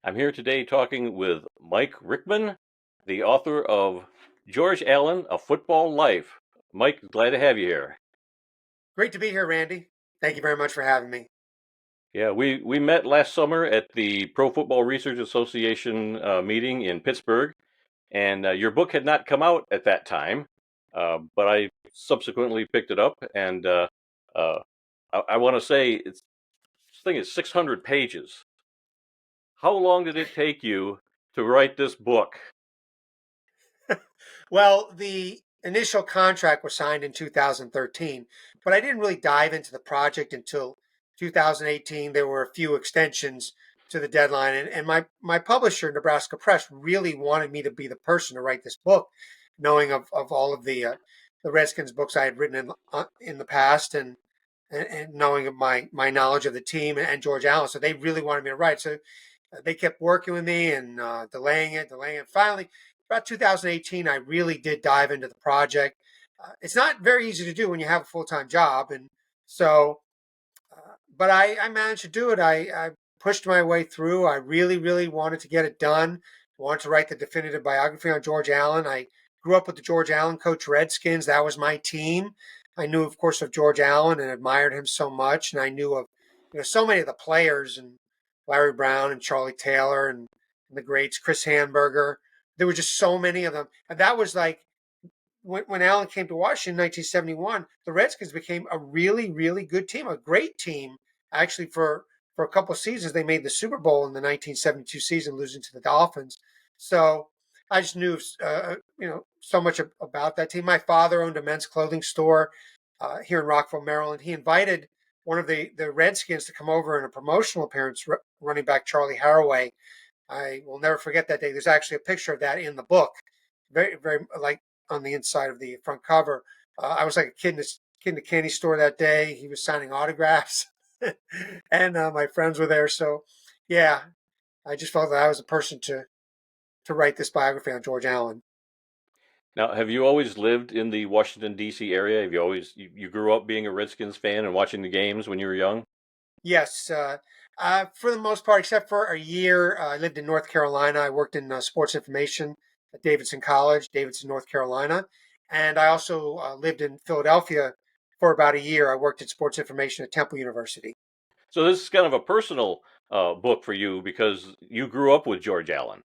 I'm here today talking with Mike Richman, the author of George Allen, A Football Life. Mike, glad to have you here. Great to be here, Randy. Thank you very much for having me. Yeah, we met last summer at the Pro Football Research Association meeting in Pittsburgh, and your book had not come out at that time, but I subsequently picked it up, and uh, I want to say this thing is 600 pages. How long did it take you to write this book? Well, the initial contract was signed in 2013, but I didn't really dive into the project until 2018. There were a few extensions to the deadline, and my publisher, Nebraska Press, really wanted me to be the person to write this book, knowing of all of the Redskins books I had written in the past, and knowing of my knowledge of the team and George Allen. So they really wanted me to write. So they kept working with me and delaying it, delaying it. Finally, about 2018, I really did dive into the project. It's not very easy to do when you have a full time job, and so, but I managed to do it. I pushed my way through. I really, really wanted to get it done. I wanted to write the definitive biography on George Allen. I grew up with the George Allen coach Redskins. That was my team. I knew, of course, of George Allen and admired him so much, and I knew of so many of the players and Larry Brown and Charlie Taylor and the greats, Chris Hamburger. There were just so many of them. And that was like when Allen came to Washington in 1971, the Redskins became a really, really good team, a great team. Actually, for a couple of seasons, they made the Super Bowl in the 1972 season, losing to the Dolphins. So I just knew, so much about that team. My father owned a men's clothing store here in Rockville, Maryland. He invited one of the Redskins to come over in a promotional appearance, running back Charlie Haraway. I will never forget that day. There's actually a picture of that in the book, very, very like on the inside of the front cover. I was like a kid in the candy store that day. He was signing autographs, and my friends were there. So, yeah, I just felt that I was the person to write this biography on George Allen. Now, have you always lived in the Washington, D.C. area? Have you always, you grew up being a Redskins fan and watching the games when you were young? Yes, for the most part, except for a year, I lived in North Carolina. I worked in sports information at Davidson College, Davidson, North Carolina. And I also lived in Philadelphia for about a year. I worked in sports information at Temple University. So this is kind of a personal book for you because you grew up with George Allen.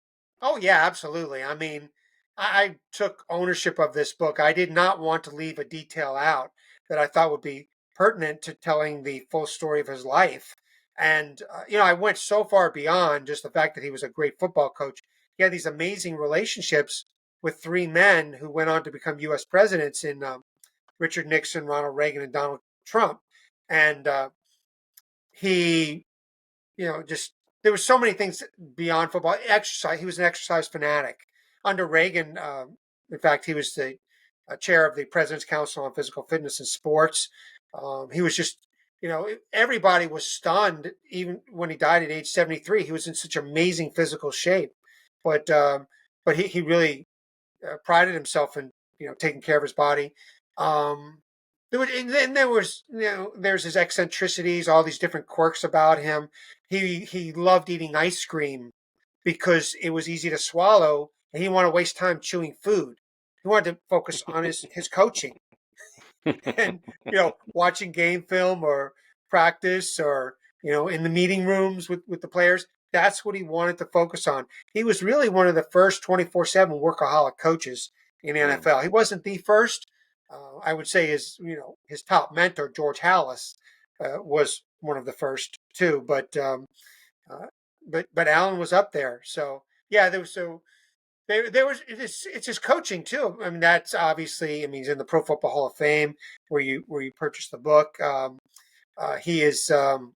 Oh, yeah, absolutely. I mean, I took ownership of this book. I did not want to leave a detail out that I thought would be pertinent to telling the full story of his life. And, I went so far beyond just the fact that he was a great football coach. He had these amazing relationships with three men who went on to become U.S. presidents in Richard Nixon, Ronald Reagan, and Donald Trump. And he just there was so many things beyond football. Exercise. He was an exercise fanatic. Under Reagan, in fact, he was the chair of the President's Council on Physical Fitness and Sports. He was just, everybody was stunned. Even when he died at age 73, he was in such amazing physical shape. But he really prided himself in taking care of his body. Um, there was there's his eccentricities, all these different quirks about him. He loved eating ice cream because it was easy to swallow, and he didn't want to waste time chewing food. He wanted to focus on his coaching and watching game film or practice or in the meeting rooms with the players. That's what he wanted to focus on. He was really one of the first 24/7 workaholic coaches in the Mm. NFL. He wasn't the first. I would say his top mentor George Hallis was one of the first too, uh, but Allen was up there. So yeah, there was it's his coaching too. I mean, that's obviously. I mean, he's in the Pro Football Hall of Fame where you purchase the book. He is third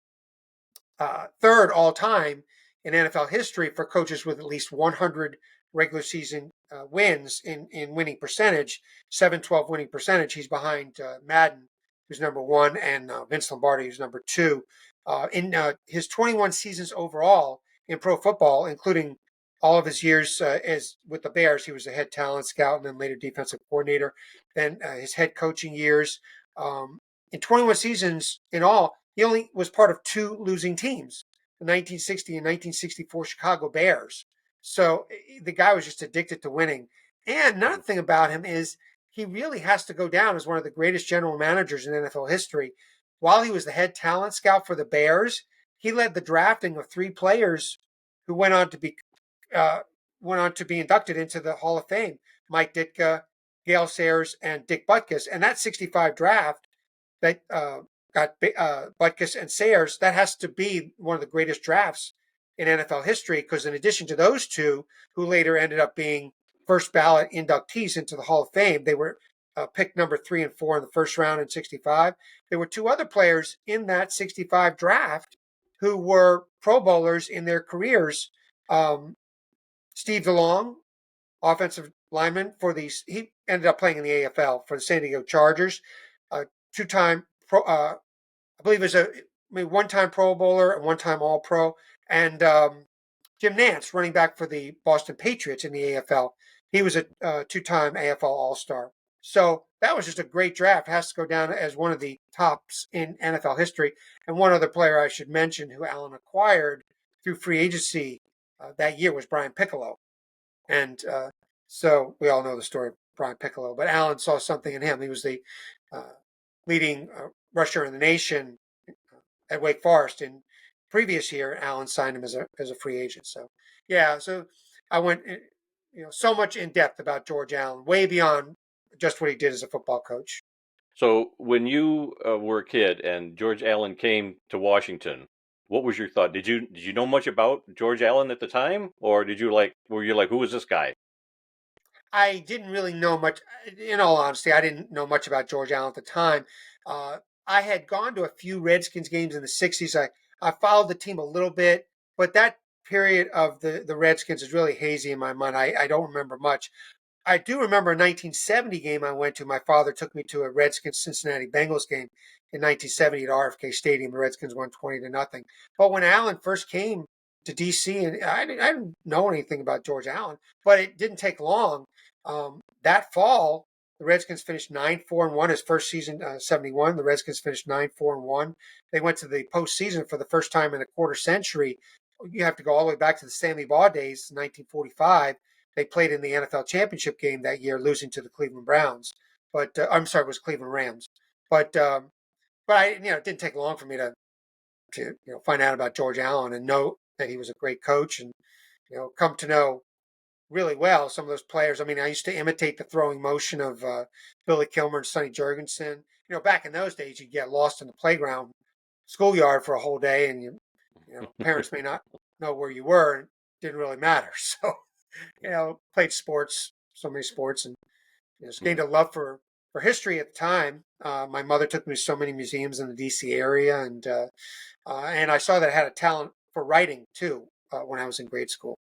all time in NFL history for coaches with at least 100 regular season wins in winning percentage, 712 winning percentage. He's behind Madden, who's number one, and Vince Lombardi, who's number two. In his 21 seasons overall in pro football, including all of his years as with the Bears, he was a head talent scout and then later defensive coordinator. Then his head coaching years. In 21 seasons in all, he only was part of two losing teams. the 1960 and 1964 Chicago Bears. So the guy was just addicted to winning. And another thing about him is he really has to go down as one of the greatest general managers in NFL history. While he was the head talent scout for the Bears, he led the drafting of three players who uh, went on to be inducted into the Hall of Fame: Mike Ditka, Gale Sayers, and Dick Butkus. And that '65 draft that got Butkus and Sayers, that has to be one of the greatest drafts in NFL history, because in addition to those two, who later ended up being first ballot inductees into the Hall of Fame, they were picked number 3 and 4 in the first round in '65. There were two other players in that '65 draft who were Pro Bowlers in their careers. Um, Steve DeLong, offensive lineman for these. He ended up playing in the AFL for the San Diego Chargers. Two-time pro, I believe is a one-time Pro Bowler and one-time All-Pro. And Jim Nantz, running back for the Boston Patriots in the AFL. He was a two-time AFL All-Star. So that was just a great draft. It has to go down as one of the tops in NFL history. And one other player I should mention who Allen acquired through free agency that year was Brian Piccolo. And so we all know the story of Brian Piccolo, but Allen saw something in him. He was the uh, leading rusher in the nation at Wake Forest. In previous year, Allen signed him as a free agent. So yeah, so I went so much in depth about George Allen, way beyond just what he did as a football coach. So when you were a kid and George Allen came to Washington, what was your thought? Did you know much about George Allen at the time, or were you like, who is this guy? I didn't really know much. In all honesty, I didn't know much about George Allen at the time. Uh, I had gone to a few Redskins games in the '60s. I followed the team a little bit, but that period of the Redskins is really hazy in my mind. I don't remember much. I do remember a 1970 game I went to. My father took me to a Redskins Cincinnati Bengals game in 1970 at RFK Stadium. The Redskins won 20-0. But when Allen first came to DC, and I didn't know anything about George Allen, but it didn't take long. That fall, the Redskins finished 9-4-1 his first season, '71. The Redskins finished 9-4-1. They went to the postseason for the first time in a quarter century. You have to go all the way back to the Stanley Baugh days, 1945. They played in the NFL championship game that year, losing to the Cleveland Browns. But I'm sorry, it was Cleveland Rams. But it didn't take long for me to find out about George Allen and know that he was a great coach, and come to know really well some of those players. I mean, I used to imitate the throwing motion of Billy Kilmer and Sonny Jurgensen. Back in those days, you'd get lost in the playground, schoolyard for a whole day, and parents may not know where you were, and it didn't really matter. So, played sports, so many sports, and gained a love for history at the time. My mother took me to so many museums in the DC area, and I saw that I had a talent for writing too when I was in grade school.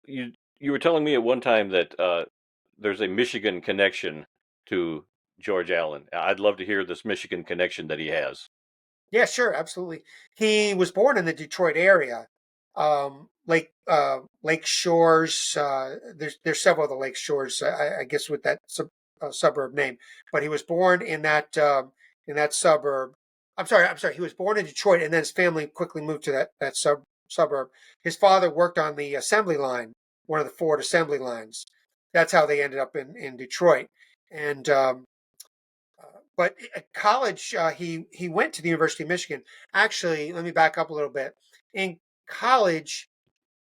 You were telling me at one time that there's a Michigan connection to George Allen. I'd love to hear this Michigan connection that he has. Yeah, sure, absolutely. He was born in the Detroit area, Lake Shores. There's several of the Lake Shores, I guess, with that suburb name. But he was born in that suburb. I'm sorry. He was born in Detroit, and then his family quickly moved to that suburb. His father worked on the assembly line, one of the Ford assembly lines. That's how they ended up in Detroit. And but at college, he went to the University of Michigan. Actually, let me back up a little bit. In college,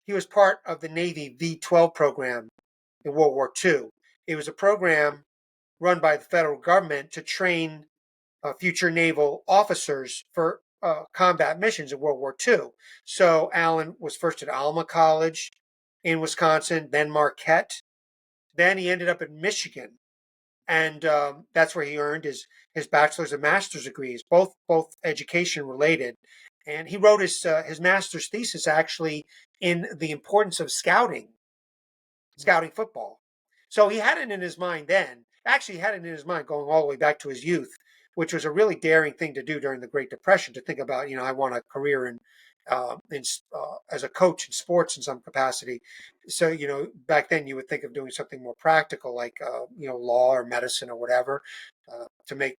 he was part of the Navy V-12 program in World War II. It was a program run by the federal government to train future naval officers for combat missions in World War II. So Allen was first at Alma College in Wisconsin, then Marquette. Then he ended up in Michigan, and that's where he earned his bachelor's and master's degrees, both education related. And he wrote his master's thesis actually in the importance of scouting football. So he had it in his mind then. Actually, he had it in his mind going all the way back to his youth, which was a really daring thing to do during the Great Depression, to think about, I want a career as a coach in sports in some capacity. So, back then you would think of doing something more practical, like, law or medicine or whatever, to make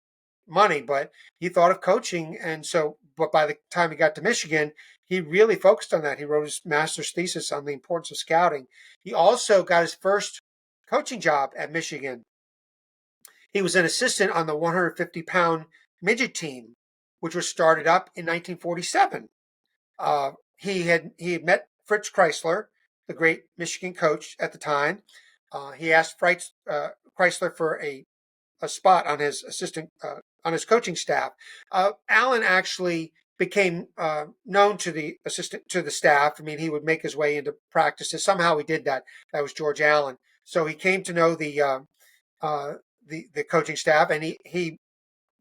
money. But he thought of coaching. And so, but by the time he got to Michigan, he really focused on that. He wrote his master's thesis on the importance of scouting. He also got his first coaching job at Michigan. He was an assistant on the 150-pound midget team, which was started up in 1947. He had met Fritz Chrysler, the great Michigan coach at the time. He asked Chrysler for a spot on his on his coaching staff. Allen actually became known to the staff. I mean, he would make his way into practices. Somehow he did that. That was George Allen. So he came to know the coaching staff, and he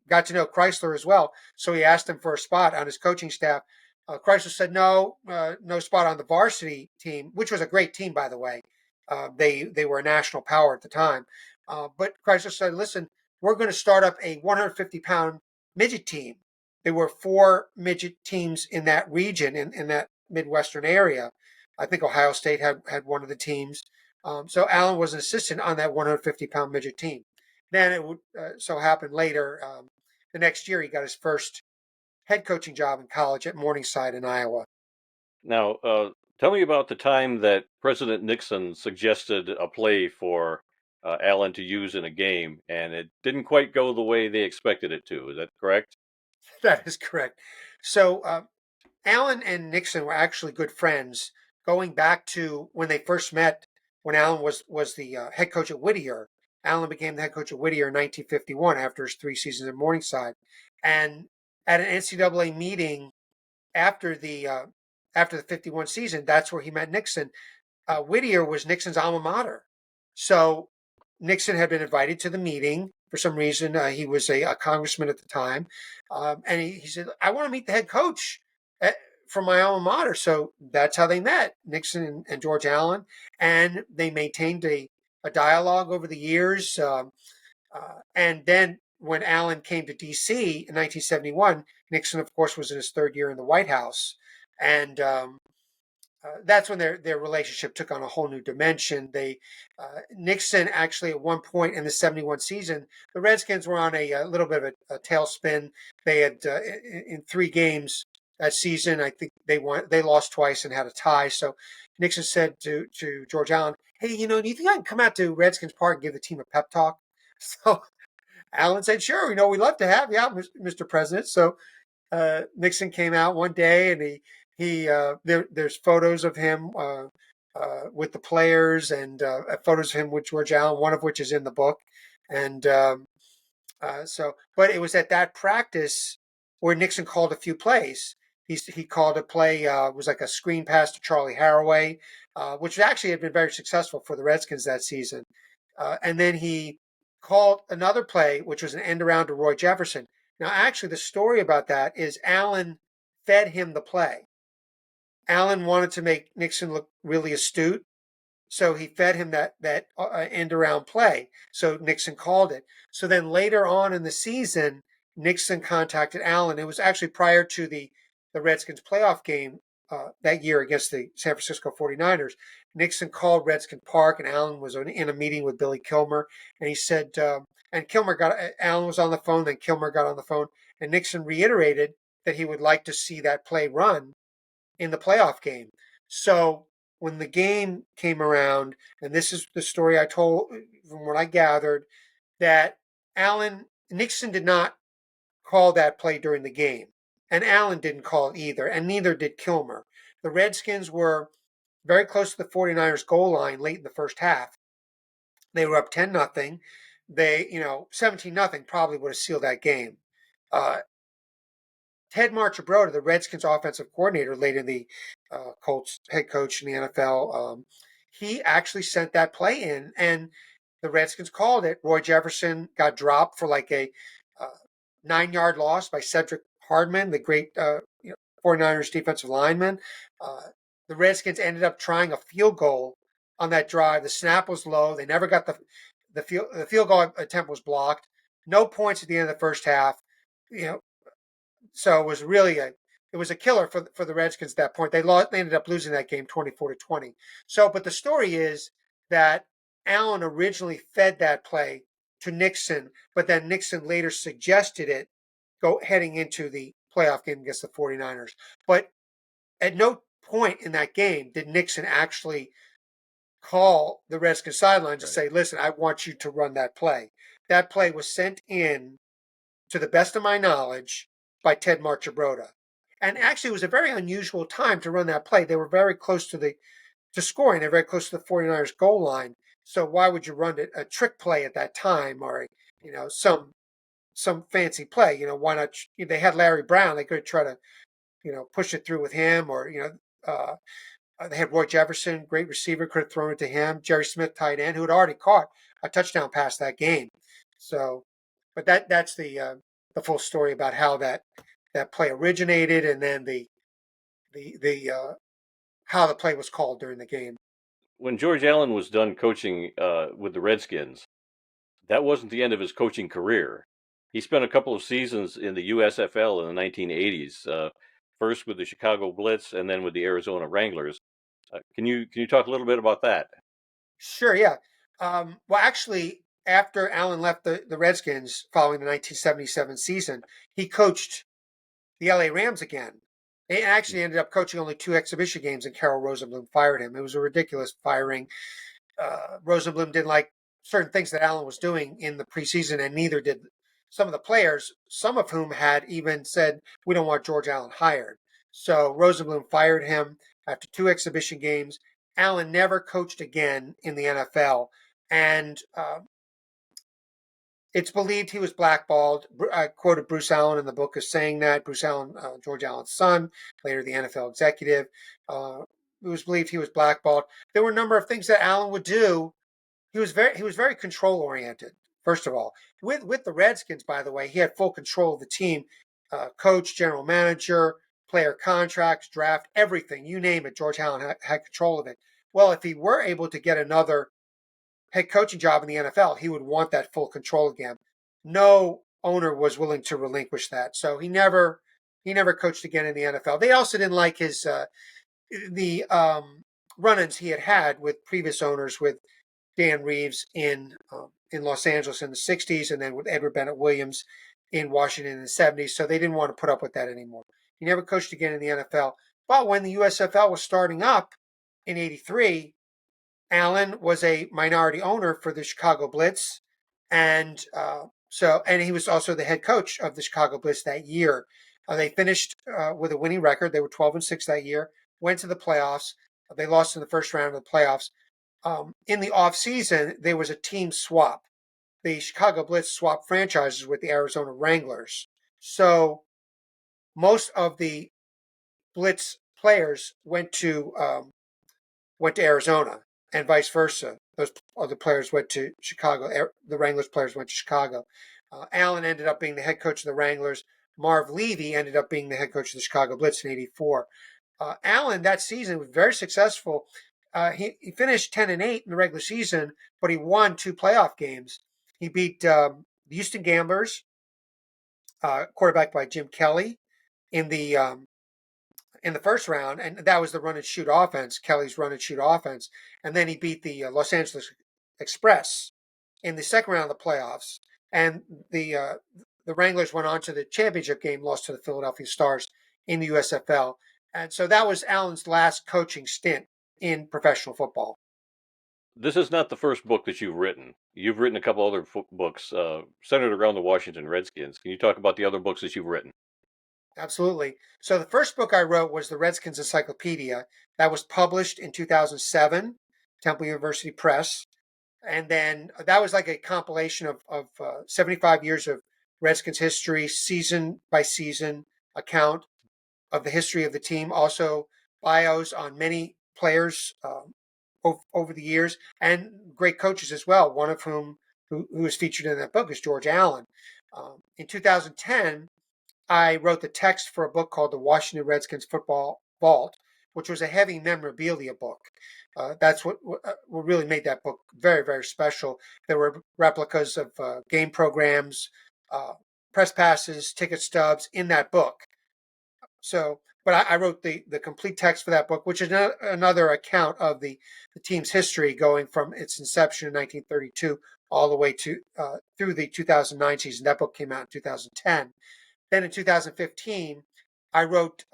got to know Chrysler as well. So he asked him for a spot on his coaching staff. Chrysler said no, no spot on the varsity team, which was a great team, by the way. They were a national power at the time. But Chrysler said, listen, we're going to start up a 150-pound midget team. There were 4 midget teams in that region, in that Midwestern area. I think Ohio State had one of the teams. So Allen was an assistant on that 150-pound midget team. Then it would so happen later, the next year, he got his first head coaching job in college at Morningside in Iowa. Now, tell me about the time that President Nixon suggested a play for Allen to use in a game, and it didn't quite go the way they expected it to. Is that correct? That is correct. So Allen and Nixon were actually good friends going back to when they first met. When Allen was the head coach at Whittier, Allen became the head coach at Whittier in 1951 after his 3 seasons at Morningside, and at an NCAA meeting after the 51 season, that's where he met Nixon. Whittier was Nixon's alma mater. So Nixon had been invited to the meeting for some reason. He was a congressman at the time. And he said, I want to meet the head coach from my alma mater. So that's how they met, Nixon and George Allen. And they maintained a dialogue over the years. And then when Allen came to D.C. in 1971, Nixon, of course, was in his 3rd year in the White House. And that's when their relationship took on a whole new dimension. Nixon actually at one point in the 71 season, the Redskins were on a little bit of a tailspin. They had in 3 games that season, I think they lost twice and had a tie. So Nixon said to George Allen, hey, do you think I can come out to Redskins Park and give the team a pep talk? So Allen said, sure, we'd love to have you out, Mr. President. So Nixon came out one day, and there's photos of him with the players, and photos of him with George Allen, one of which is in the book. And but it was at that practice where Nixon called a few plays. He called a play, was like a screen pass to Charlie Haraway, which actually had been very successful for the Redskins that season. And then he called another play, which was an end around to Roy Jefferson. Now, actually, the story about that is Allen fed him the play. Allen wanted to make Nixon look really astute, so he fed him that end around play. So Nixon called it. So then later on in the season, Nixon contacted Allen. It was actually prior to the Redskins playoff game that year against the San Francisco 49ers. Nixon called Redskin Park, and Allen was in a meeting with Billy Kilmer, and he said, and Allen was on the phone, then Kilmer got on the phone, and Nixon reiterated that he would like to see that play run in the playoff game. So when the game came around, and this is the story I told from what I gathered, that Nixon did not call that play during the game. And Allen didn't call it either, and neither did Kilmer. The Redskins were very close to the 49ers goal line late in the first half. They were up 10-0. 17-0 probably would have sealed that game. Ted Marchibroda, the Redskins offensive coordinator, later the Colts head coach in the NFL, he actually sent that play in, and the Redskins called it. Roy Jefferson got dropped for like a 9-yard loss by Cedric Hardman, the great 49ers defensive lineman. The Redskins ended up trying a field goal on that drive. The snap was low. They never got the field goal attempt was blocked. No points at the end of the first half. So it was really a killer for the Redskins at that point. They ended up losing that game 24-20. So, but the story is that Allen originally fed that play to Nixon, but then Nixon later suggested it heading into the playoff game against the 49ers. But at no point in that game did Nixon actually call the Redskins sidelines to Right. say, listen, I want you to run that play. That play was sent in, to the best of my knowledge, by Ted Marchibroda. And actually, it was a very unusual time to run that play. They were very close to scoring. They're very close to the 49ers goal line. So why would you run a trick play at that time, or some fancy play? Why not? They had Larry Brown. They could try to push it through with him, or they had Roy Jefferson, great receiver, could have thrown it to him. Jerry Smith, tight end, who had already caught a touchdown pass that game. So, but that's the full story about how that play originated, and then the how the play was called during the game. When George Allen was done coaching with the Redskins, that wasn't the end of his coaching career. He spent a couple of seasons in the USFL in the 1980s, first with the Chicago Blitz and then with the Arizona Wranglers. Can you talk a little bit about that? Sure, yeah. Well, actually, after Allen left the Redskins following the 1977 season, he coached the LA Rams again. He actually ended up coaching only 2 exhibition games, and Carroll Rosenblum fired him. It was a ridiculous firing. Rosenblum didn't like certain things that Allen was doing in the preseason, and neither did some of the players, some of whom had even said, we don't want George Allen hired. So Rosenblum fired him after 2 exhibition games. Allen never coached again in the NFL, and it's believed he was blackballed. I quoted Bruce Allen in the book as saying that. Bruce Allen, George Allen's son, later the NFL executive, it was believed he was blackballed. There were a number of things that Allen would do. He was very control oriented. First of all, with the Redskins, by the way, he had full control of the team, coach, general manager, player contracts, draft, everything. You name it, George Allen had control of it. Well, if he were able to get another head coaching job in the NFL, he would want that full control again. No owner was willing to relinquish that, so he never coached again in the NFL. They also didn't like the run-ins he had with previous owners, with Dan Reeves in Los Angeles in the 60s, and then with Edward Bennett Williams in Washington in the 70s. So they didn't want to put up with that anymore. He never coached again in the NFL. But when the USFL was starting up in '83, Allen was a minority owner for the Chicago Blitz, and and he was also the head coach of the Chicago Blitz that year. They finished with a winning record. They were 12-6 that year. Went to the playoffs. They lost in the first round of the playoffs. In the off season, there was a team swap. The Chicago Blitz swapped franchises with the Arizona Wranglers. So most of the Blitz players went to Arizona, and vice versa. Those other players went to Chicago. The Wranglers players went to Chicago. Allen ended up being the head coach of the Wranglers. Marv Levy ended up being the head coach of the Chicago Blitz in '84. Allen that season was very successful. He finished 10-8 in the regular season, but he won 2 playoff games. He beat the Houston Gamblers, quarterbacked by Jim Kelly, in the first round, and that was the run and shoot offense, Kelly's run and shoot offense. And then he beat the Los Angeles Express in the second round of the playoffs. And the Wranglers went on to the championship game, lost to the Philadelphia Stars in the USFL. And so that was Allen's last coaching stint in professional football. This is not the first book that you've written. You've written a couple other books centered around the Washington Redskins. Can you talk about the other books that you've written? Absolutely. So the first book I wrote was the Redskins Encyclopedia. That was published in 2007, Temple University Press. And then that was like a compilation of 75 years of Redskins history, season by season account of the history of the team. Also, bios on many players over the years, and great coaches as well. One of whom who is featured in that book is George Allen. In 2010, I wrote the text for a book called The Washington Redskins Football Vault, which was a heavy memorabilia book. That's what really made that book very, very special. There were replicas of game programs, press passes, ticket stubs in that book. So, but I wrote the complete text for that book, which is another account of the team's history, going from its inception in 1932 all the way to through the 2009 season. That book came out in 2010. Then in 2015, I wrote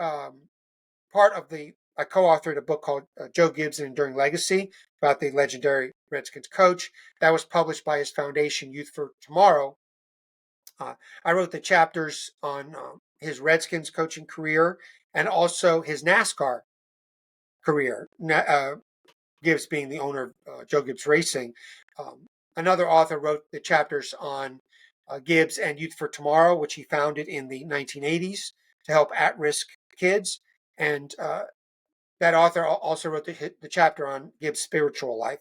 I co-authored a book called Joe Gibbs' Enduring Legacy about the legendary Redskins coach. That was published by his foundation, Youth for Tomorrow. I wrote the chapters on his Redskins coaching career and also his NASCAR career. Gibbs being the owner of Joe Gibbs Racing. Another author wrote the chapters on Gibbs and Youth for Tomorrow, which he founded in the 1980s to help at-risk kids. And that author also wrote the chapter on Gibbs' spiritual life.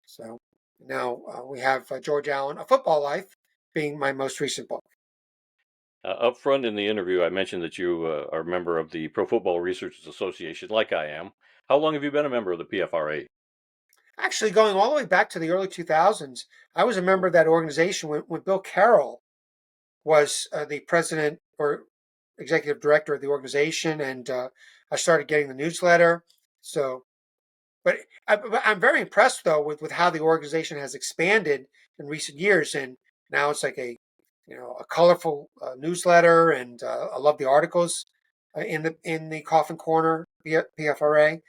So now we have George Allen, A Football Life, being my most recent book. Up front in the interview, I mentioned that you are a member of the Pro Football Researchers Association, like I am. How long have you been a member of the PFRA? Actually, going all the way back to the early 2000s, I was a member of that organization when Bill Carroll was the president or executive director of the organization, and I started getting the newsletter. So, but I'm very impressed though with how the organization has expanded in recent years, and now it's like a colorful newsletter, and I love the articles in the Coffin Corner PFRA.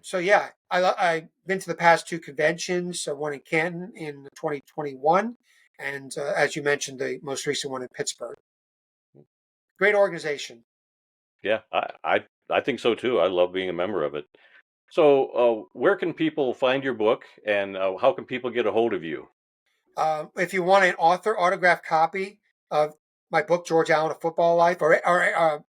So yeah, I've been to the past two conventions, one in Canton in 2021, and as you mentioned, the most recent one in Pittsburgh. Great organization. Yeah, I think so too. I love being a member of it. So, where can people find your book, and how can people get a hold of you? If you want an author autographed copy of my book, George Allen, A Football Life, or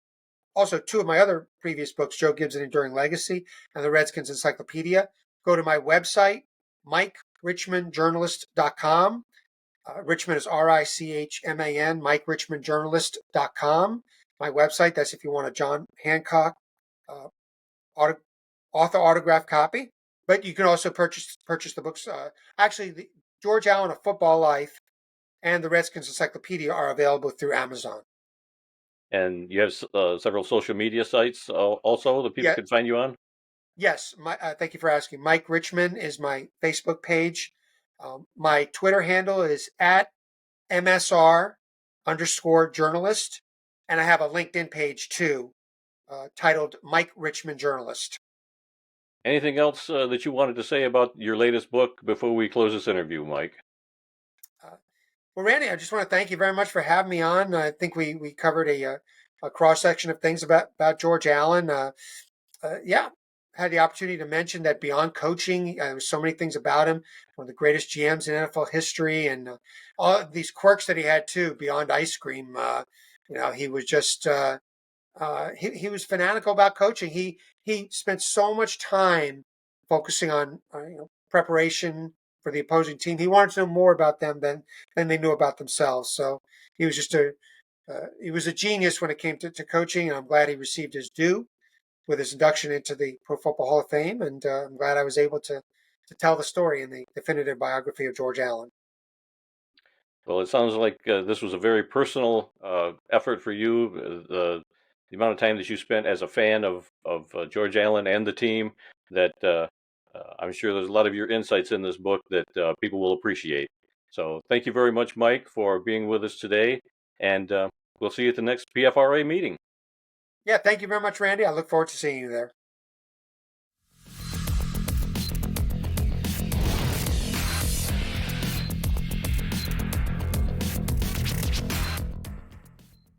also two of my other previous books, Joe Gibbs' Enduring Legacy and the Redskins Encyclopedia, go to my website, MikeRichmanJournalist.com. Richman is Richman, MikeRichmanJournalist.com. My website, that's if you want a John Hancock uh, auto, author autograph copy. But you can also purchase the books. Actually, the George Allen, A Football Life and the Redskins Encyclopedia are available through Amazon. And you have several social media sites also that people Yeah, can find you on? yes. Thank you for asking. Mike Richman is my Facebook page. My Twitter handle is at MSR_journalist. And I have a LinkedIn page too, titled Mike Richman Journalist. Anything else that you wanted to say about your latest book before we close this interview, Mike? Uh, well, Randy, I just want to thank you very much for having me on. I think we covered a cross section of things about George Allen. Yeah, had the opportunity to mention that beyond coaching, there was so many things about him. One of the greatest GMs in NFL history, and all these quirks that he had too. Beyond ice cream, he was just he was fanatical about coaching. He spent so much time focusing on preparation for the opposing team. He wanted to know more about them than they knew about themselves. So he was just he was a genius when it came to coaching, and I'm glad he received his due with his induction into the Pro Football Hall of Fame. And I'm glad I was able to tell the story in the definitive biography of George Allen. Well, it sounds like this was a very personal effort for you. The amount of time that you spent as a fan of George Allen and the team, that I'm sure there's a lot of your insights in this book that people will appreciate. So thank you very much, Mike, for being with us today, and we'll see you at the next PFRA meeting. Yeah, thank you very much, Randy. I look forward to seeing you there.